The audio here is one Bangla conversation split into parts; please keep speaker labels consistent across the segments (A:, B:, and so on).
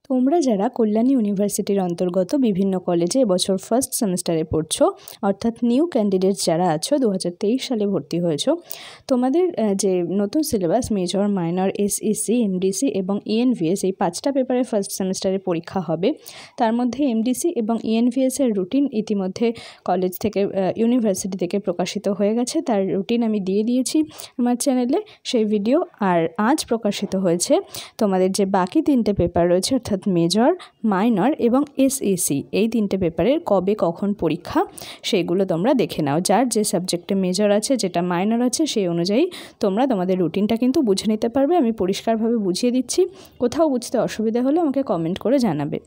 A: তোমরা যারা কল্যাণী ইউনিভার্সিটির অন্তর্গত বিভিন্ন কলেজে এবছর ফার্স্ট সেমিস্টারে পড়ছো, অর্থাৎ নিউ ক্যান্ডিডেটস যারা আছো, 2023 সালে ভর্তি হয়েছো, তোমাদের যে নতুন syllabus major, minor, SEC, MDC এবং ইএনভিএস এই 5টা পেপারে ফার্স্ট সেমিস্টারে পরীক্ষা হবে। তার মধ্যে এমডিসি এবং ইএনভিএসের রুটিন ইতিমধ্যে কলেজ থেকে ইউনিভার্সিটি থেকে প্রকাশিত হয়ে গেছে। তার রুটিন আমি দিয়ে দিয়েছি আমার চ্যানেলে, সেই ভিডিও। আর আজ প্রকাশিত হয়েছে তোমাদের যে বাকি 3টে পেপার রয়েছে, অর্থাৎ মেজর, মাইনর এবং এসইসি, এই 3টে পেপারের কবে কখন পরীক্ষা সেইগুলো তোমরা দেখে নাও। যার যে সাবজেক্টে মেজর আছে, যেটা মাইনর আছে, সেই অনুযায়ী তোমরা তোমাদের রুটিনটা কিন্তু বুঝে নিতে পারবে। আমি পরিষ্কারভাবে বুঝিয়ে দিচ্ছি, কোথাও বুঝতে অসুবিধা হলে আমাকে কমেন্ট করে জানাবে।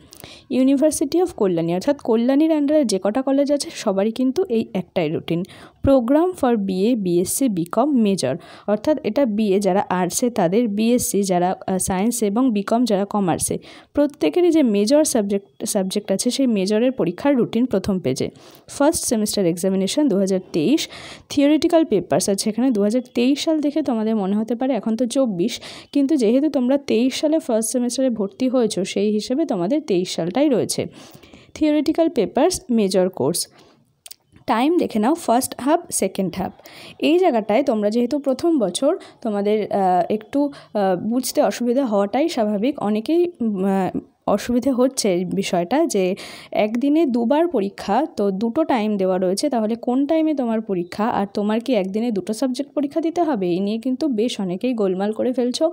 A: ইউনিভার্সিটি অফ কল্যাণী, অর্থাৎ কল্যাণীর আন্ডারে যে কটা কলেজ আছে সবারই কিন্তু এই একটাই routine. Programme for BA, BSc, BCom, major, অর্থাৎ এটা বিএ যারা আর্টসে তাদের, বিএসসি যারা সায়েন্স এবং বিকম যারা কমার্সে, প্রত্যেকেরই যে মেজর সাবজেক্ট আছে সেই মেজরের পরীক্ষার রুটিন প্রথম পেজে। First semester examination 2023, theoretical papers আছে এখানে। 2023 সাল দেখে তোমাদের মনে হতে পারে এখন তো 24, কিন্তু যেহেতু তোমরা 23 সালে ফার্স্ট সেমিস্টারে ভর্তি হয়েছো, সেই হিসেবে তোমাদের 23 সালটাই রয়েছে। Theoretical papers, major course. Time দেখে নাও, ফার্স্ট হাফ, সেকেন্ড হাফ। এই জায়গাটায় তোমরা যেহেতু প্রথম বছর, তোমাদের একটু বুঝতে অসুবিধা হওয়াটাই স্বাভাবিক। অনেকেই অসুবিধে হচ্ছে এই বিষয়টা যে একদিনে দুবার পরীক্ষা, তো দুটো টাইম দেওয়া রয়েছে, তাহলে কোন টাইমে তোমার পরীক্ষা, আর তোমার কি একদিনে দুটো সাবজেক্ট পরীক্ষা দিতে হবে? এই নিয়ে কিন্তু বেশ অনেকেই গোলমাল করে ফেলছো।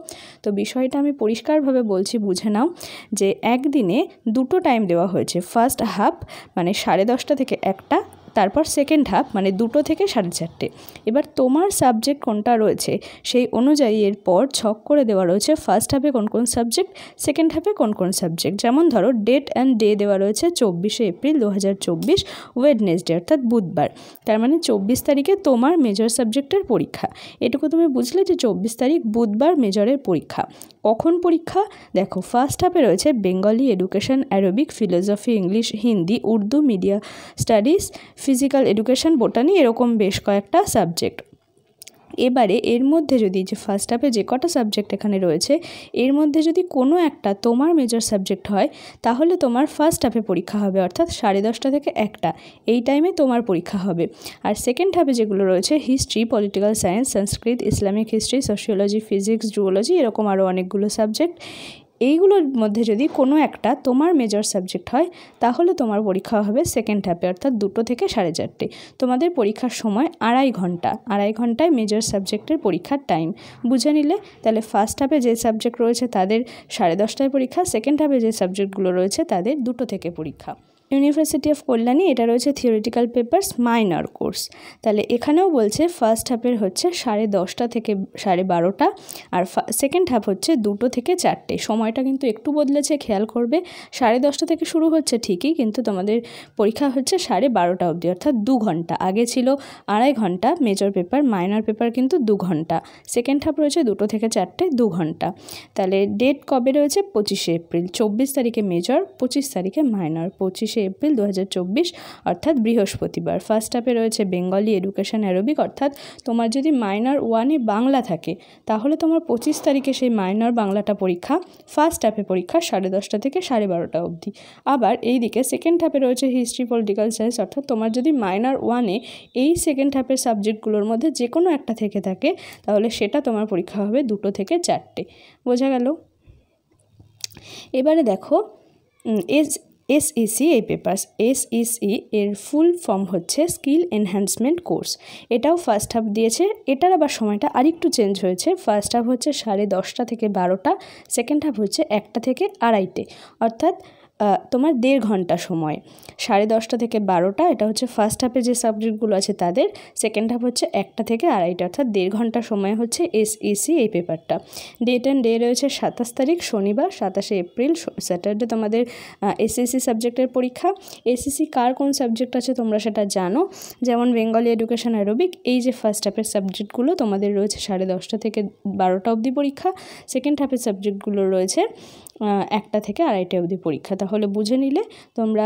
A: তো বিষয়টা আমি পরিষ্কারভাবে বলছি, বুঝে নাও যে একদিনে দুটো টাইম দেওয়া হয়েছে। ফার্স্ট হাফ মানে 10:30 থেকে 1টা, তারপর সেকেন্ড হাফ মানে 2টো থেকে 4:30। এবার তোমার সাবজেক্ট কোনটা রয়েছে সেই অনুযায়ী এরপর ছক করে দেওয়া রয়েছে ফার্স্ট হাফে কোন কোন সাবজেক্ট, সেকেন্ড হাফে কোন কোন সাবজেক্ট। যেমন ধরো ডেট অ্যান্ড ডে দেওয়া রয়েছে 24শে এপ্রিল 2024, ওয়েডনেসডে অর্থাৎ বুধবার। তার মানে 24 তারিখে তোমার মেজর সাবজেক্টের পরীক্ষা। এটুকু তুমি বুঝলে যে 24 তারিখ বুধবার মেজরের পরীক্ষা। কখন পরীক্ষা দেখো, ফার্স্ট হাফে রয়েছে Bengali, education, Arabic, philosophy, English, Hindi, Urdu, media studies, physical education, botany, এরকম বেশ কয়েকটা সাবজেক্ট। এবারে এর মধ্যে যদি যে ফার্স্ট হাফে যে কটা সাবজেক্ট এখানে রয়েছে, এর মধ্যে যদি কোনো একটা তোমার মেজর সাবজেক্ট হয়, তাহলে তোমার ফার্স্ট হাফে পরীক্ষা হবে, অর্থাৎ 10:30 থেকে 1টা, এই টাইমে তোমার পরীক্ষা হবে। আর সেকেন্ড হাফে যেগুলো রয়েছে history, political science, Sanskrit, Islamic history, sociology, physics, zoology, এরকম আরও অনেকগুলো সাবজেক্ট, এইগুলোর মধ্যে যদি কোনো একটা তোমার মেজর সাবজেক্ট হয়, তাহলে তোমার পরীক্ষা হবে সেকেন্ড হাফে, অর্থাৎ 2টো থেকে 4:30। তোমাদের পরীক্ষার সময় 2.5 ঘন্টা, 2.5 ঘন্টায় মেজর সাবজেক্টের পরীক্ষার টাইম। বুঝে নিলে? তাহলে ফার্স্ট হাফে যে সাবজেক্ট রয়েছে তাদের 10:30টায় পরীক্ষা, সেকেন্ড হাফে যে সাবজেক্টগুলো রয়েছে তাদের 2টো থেকে পরীক্ষা। ইউনিভার্সিটি অফ কল্যাণী, এটা রয়েছে থিওরিটিক্যাল পেপার্স, মাইনর কোর্স। তাহলে এখানেও বলছে ফার্স্ট হাফের হচ্ছে 10:30 থেকে 12:30, আর সেকেন্ড হাফ হচ্ছে 2টো থেকে 4টে। সময়টা কিন্তু একটু বদলেছে, খেয়াল করবে। 10:30 থেকে শুরু হচ্ছে ঠিকই, কিন্তু তোমাদের পরীক্ষা হচ্ছে 12:30 অবধি, অর্থাৎ 2 ঘন্টা। আগে ছিল 2.5 ঘন্টা মেজর পেপার, মাইনর পেপার কিন্তু 2 ঘন্টা। সেকেন্ড হাফ রয়েছে 2টো থেকে 4টে, 2 ঘন্টা। তাহলে ডেট কবে রয়েছে? 25শে এপ্রিল। 24 তারিখে মেজর, 25 তারিখে মাইনর। 25শে এপ্রিল 2024 অর্থাৎ বৃহস্পতিবার। ফার্স্ট হাফে রয়েছে বেঙ্গলি, এডুকেশন, অ্যারবিক, অর্থাৎ তোমার যদি মাইনর 1-এ বাংলা থাকে, তাহলে তোমার 25 তারিখে সেই মাইনর বাংলাটা পরীক্ষা। ফার্স্ট হাফে পরীক্ষা 10:30 থেকে 12:30 অবধি। আবার এই দিকে সেকেন্ড হাফে রয়েছে হিস্ট্রি, পলিটিক্যাল সায়েন্স, অর্থাৎ তোমার যদি মাইনর 1-এ এই সেকেন্ড হাফের সাবজেক্টগুলোর মধ্যে যে কোনো একটা থেকে থাকে, তাহলে সেটা তোমার পরীক্ষা হবে 2টো থেকে 4টে। বোঝা গেল? এবারে দেখো এসইসি এই পেপার্স। এসইসি এর ফুল ফর্ম হচ্ছে স্কিল এনহ্যান্সমেন্ট কোর্স। এটাও ফার্স্ট হাফ দিয়েছে, এটার আবার সময়টা আরেকটু চেঞ্জ হয়েছে। ফার্স্ট হাফ হচ্ছে 10:30 থেকে 12টা, সেকেন্ড হাফ হচ্ছে 1টা থেকে 2:30, অর্থাৎ তোমার 1.5 ঘন্টা সময়। 10:30 থেকে 12টা এটা হচ্ছে ফার্স্ট হাফে যে সাবজেক্টগুলো আছে তাদের, সেকেন্ড হাফ হচ্ছে 1টা থেকে 2:30, অর্থাৎ 1.5 ঘন্টা সময় হচ্ছে এসইসি এই পেপারটা। ডেট অ্যান্ড ডে রয়েছে 27 তারিখ শনিবার, 27শে এপ্রিল স্যাটারডে তোমাদের এসইসি সাবজেক্টের পরীক্ষা। এসইসি কার কোন সাবজেক্ট আছে তোমরা সেটা জানো, যেমন বেঙ্গলি, এডুকেশন, অ্যারবিক, এই যে ফার্স্ট হাফের সাবজেক্টগুলো তোমাদের রয়েছে 10:30 থেকে 12টা অবধি পরীক্ষা। সেকেন্ড হাফের সাবজেক্টগুলো রয়েছে 1টা থেকে 2:30 অবধি পরীক্ষা। তাহলে বুঝে নিলে তোমরা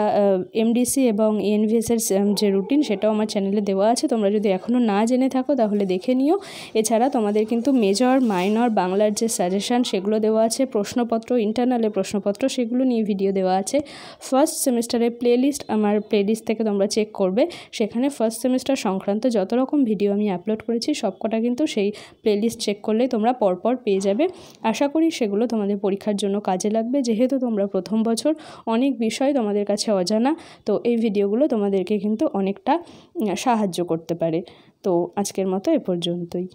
A: এমডিসি এবং ইএনভিএসের যে রুটিন সেটাও আমার চ্যানেলে দেওয়া আছে, তোমরা যদি এখনও না জেনে থাকো তাহলে দেখে নিও। এছাড়া তোমাদের কিন্তু মেজর মাইনর বাংলার যে সাজেশান সেগুলো দেওয়া আছে, প্রশ্নপত্র ইন্টারনালের প্রশ্নপত্র সেগুলো নিয়ে ভিডিও দেওয়া আছে। ফার্স্ট সেমিস্টারের প্লেলিস্ট আমার প্লেলিস্ট থেকে তোমরা চেক করবে, সেখানে ফার্স্ট সেমিস্টার সংক্রান্ত যত রকম ভিডিও আমি আপলোড করেছি সবকটা কিন্তু সেই প্লেলিস্ট চেক করলেই তোমরা পরপর পেয়ে যাবে। আশা করি সেগুলো তোমাদের পরীক্ষার জন্য কাজে লাগবে, যেহেতু তোমরা প্রথম বছর, অনেক বিষয় তোমাদের কাছে অজানা, তো এই ভিডিওগুলো তোমাদেরকে কিন্তু অনেকটা সাহায্য করতে পারে। তো আজকের মতো এ পর্যন্তই।